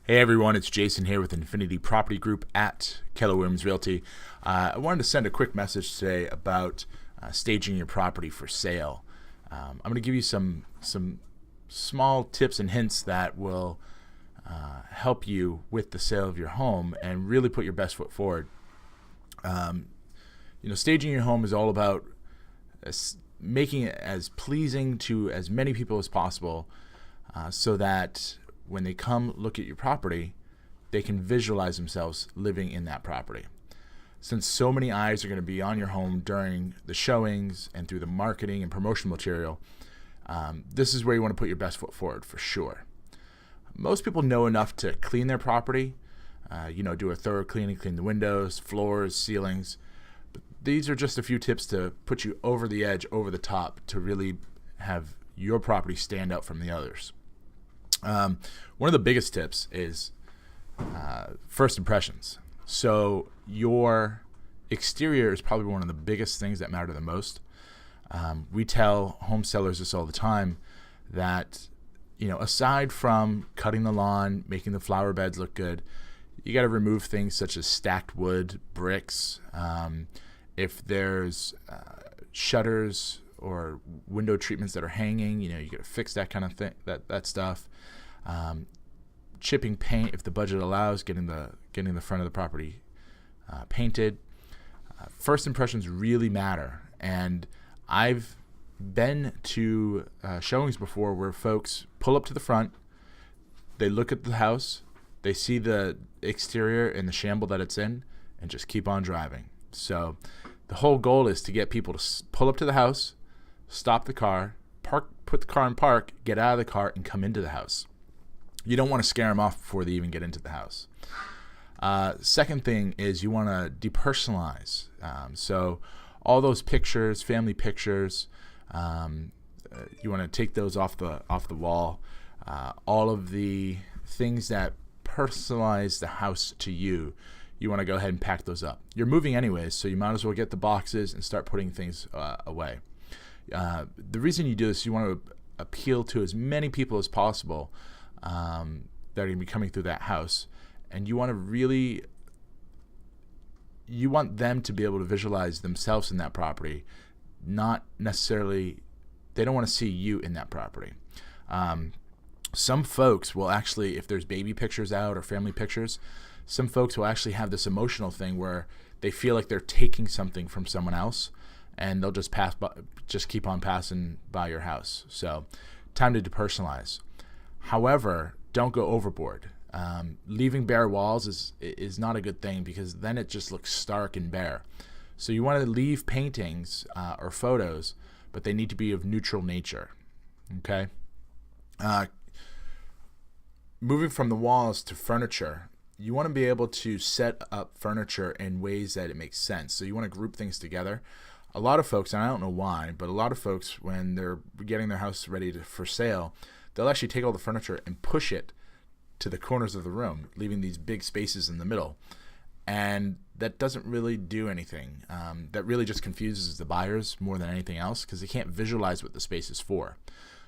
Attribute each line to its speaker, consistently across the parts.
Speaker 1: Hey everyone, it's Jason here with Infinity Property Group at Keller Williams Realty. I wanted to send a quick message today about staging your property for sale. I'm going to give you some small tips and hints that will help you with the sale of your home and really put your best foot forward. Staging your home is all about making it as pleasing to as many people as possible, so that when they come look at your property, they can visualize themselves living in that property. Since so many eyes are going to be on your home during the showings and through the marketing and promotional material, this is where you want to put your best foot forward for sure. Most people know enough to clean their property, do a thorough cleaning, clean the windows, floors, ceilings. But these are just a few tips to put you over the edge, over the top, to really have your property stand out from the others. One of the biggest tips is first impressions. So your exterior is probably one of the biggest things that matter the most. We tell home sellers this all the time, that aside from cutting the lawn, making the flower beds look good, you got to remove things such as stacked wood, bricks. If there's shutters or window treatments that are hanging, you got to fix that kind of thing, that stuff. Chipping paint, if the budget allows, getting the front of the property painted. First impressions really matter, and I've been to showings before where folks pull up to the front, they look at the house, they see the exterior and the shamble that it's in, and just keep on driving. So the whole goal is to get people to pull up to the house, stop the car, put the car in park, get out of the car, and come into the house. You don't want to scare them off before they even get into the house. Second thing is you want to depersonalize. So all those pictures, family pictures, you want to take those off the wall. All of the things that personalize the house to you, you want to go ahead and pack those up. You're moving anyways, so you might as well get the boxes and start putting things away. The reason you do this, you want to appeal to as many people as possible that are going to be coming through that house, and you want them to be able to visualize themselves in that property, not necessarily, they don't want to see you in that property. Some folks will actually, if there's baby pictures out or family pictures, some folks will actually have this emotional thing where they feel like they're taking something from someone else, and they'll just keep on passing by your house. So time to depersonalize. However, don't go overboard. Leaving bare walls is not a good thing, because then it just looks stark and bare. So you want to leave paintings or photos, but they need to be of neutral nature. Okay. Moving from the walls to furniture, you want to be able to set up furniture in ways that it makes sense. So you want to group things together. A lot of folks, and I don't know why, but a lot of folks, when they're getting their house ready for sale, they'll actually take all the furniture and push it to the corners of the room, leaving these big spaces in the middle. And that doesn't really do anything. That really just confuses the buyers more than anything else, because they can't visualize what the space is for.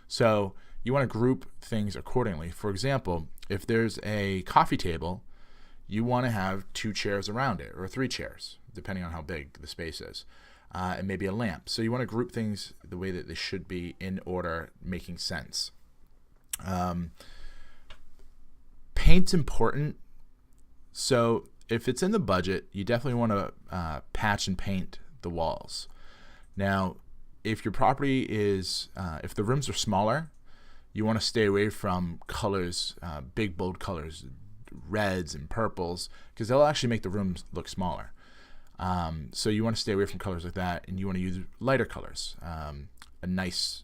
Speaker 1: So you want to group things accordingly. For example, if there's a coffee table, you want to have 2 chairs around it, or 3 chairs, depending on how big the space is. And maybe a lamp. So you want to group things the way that they should be, in order, making sense. Paint's important. So if it's in the budget, you definitely want to patch and paint the walls. Now, if your property is, if the rooms are smaller, you want to stay away from colors, big bold colors, reds and purples, because they'll actually make the rooms look smaller. So you want to stay away from colors like that, and you want to use lighter colors. A nice,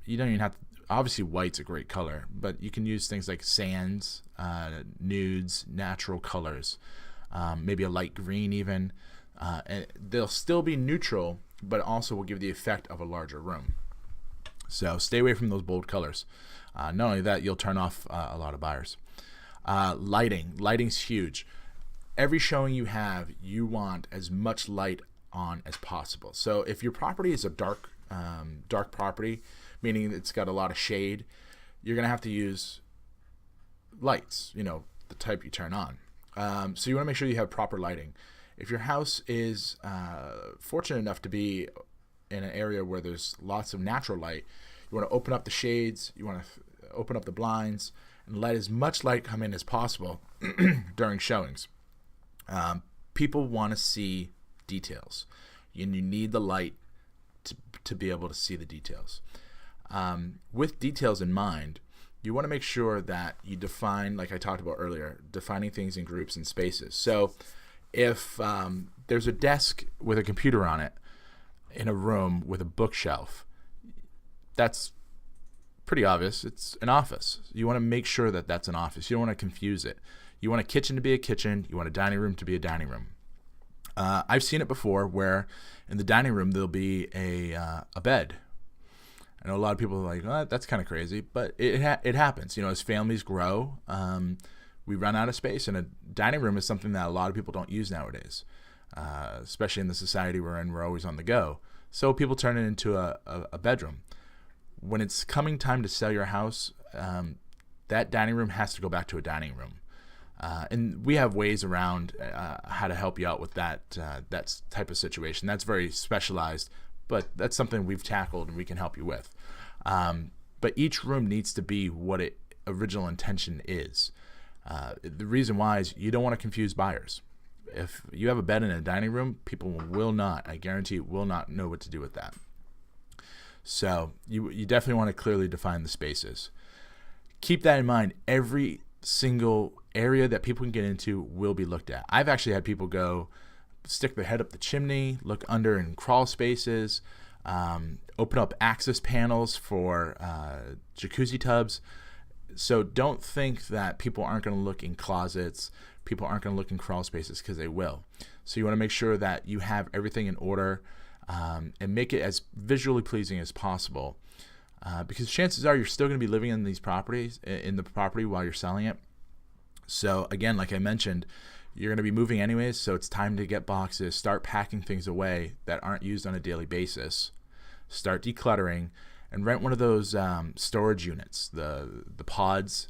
Speaker 1: you don't even have to, obviously white's a great color, but you can use things like sands, nudes, natural colors, maybe a light green even. And they'll still be neutral, but also will give the effect of a larger room. So stay away from those bold colors. Not only that, you'll turn off a lot of buyers. Lighting's huge. Every showing you have, you want as much light on as possible. So if your property is a dark property, meaning it's got a lot of shade, you're going to have to use lights, the type you turn on. So you want to make sure you have proper lighting. If your house is fortunate enough to be in an area where there's lots of natural light, you want to open up the shades, you want to open up the blinds, and let as much light come in as possible during showings. People want to see details, and you need the light to be able to see the details. With details in mind, you want to make sure that you define, like I talked about earlier, defining things in groups and spaces. So if there's a desk with a computer on it in a room with a bookshelf, that's pretty obvious. It's an office. You want to make sure that that's an office. You don't want to confuse it. You want a kitchen to be a kitchen. You want a dining room to be a dining room. I've seen it before where in the dining room there'll be a bed. I know a lot of people are like, oh, that's kind of crazy, but it happens. As families grow, we run out of space, and a dining room is something that a lot of people don't use nowadays, especially in the society we're in. We're always on the go. So people turn it into a bedroom. When it's coming time to sell your house, that dining room has to go back to a dining room. And we have ways around how to help you out with that type of situation. That's very specialized, but that's something we've tackled and we can help you with. But each room needs to be what its original intention is. The reason why is you don't want to confuse buyers. If you have a bed in a dining room, people will not, I guarantee, will not know what to do with that. So you definitely want to clearly define the spaces. Keep that in mind. Every single area that people can get into will be looked at. I've actually had people go stick their head up the chimney, look under in crawl spaces, open up access panels for jacuzzi tubs. So don't think that people aren't going to look in closets, people aren't going to look in crawl spaces, because they will. So you want to make sure that you have everything in order and make it as visually pleasing as possible, because chances are you're still going to be living in these properties, in the property while you're selling it. So again, like I mentioned, you're going to be moving anyways, so it's time to get boxes, start packing things away that aren't used on a daily basis, start decluttering, and rent one of those storage units, the pods.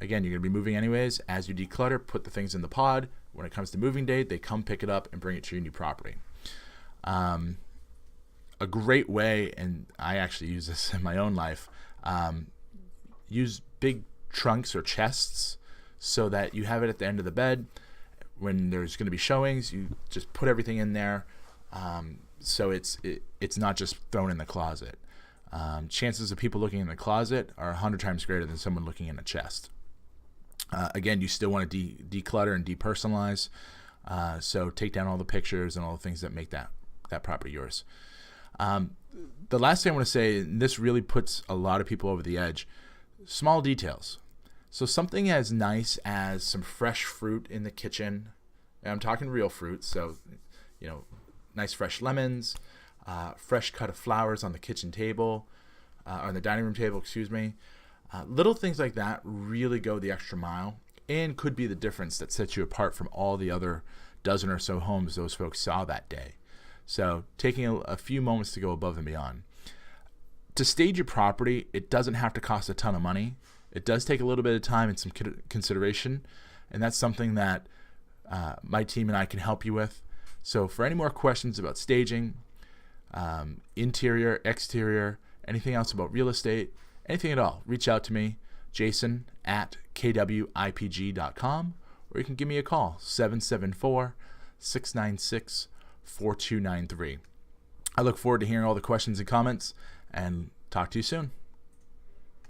Speaker 1: Again, you're going to be moving anyways. As you declutter, put the things in the pod. When it comes to moving day, they come pick it up and bring it to your new property. A great way, and I actually use this in my own life, use big trunks or chests so that you have it at the end of the bed. When there's going to be showings, you just put everything in there, so it's not just thrown in the closet. Chances of people looking in the closet are 100 times greater than someone looking in a chest. Again, you still want to declutter and depersonalize, so take down all the pictures and all the things that make that property yours. The last thing I want to say, and this really puts a lot of people over the edge, small details. So something as nice as some fresh fruit in the kitchen, and I'm talking real fruit, so nice fresh lemons, fresh cut of flowers on the kitchen table, on the dining room table, excuse me. Little things like that really go the extra mile and could be the difference that sets you apart from all the other dozen or so homes those folks saw that day. So taking a few moments to go above and beyond. To stage your property, it doesn't have to cost a ton of money. It does take a little bit of time and some consideration, and that's something that my team and I can help you with. So for any more questions about staging, interior, exterior, anything else about real estate, anything at all, reach out to me, jason@kwipg.com, or you can give me a call, 774-696-4293. I look forward to hearing all the questions and comments, and talk to you soon.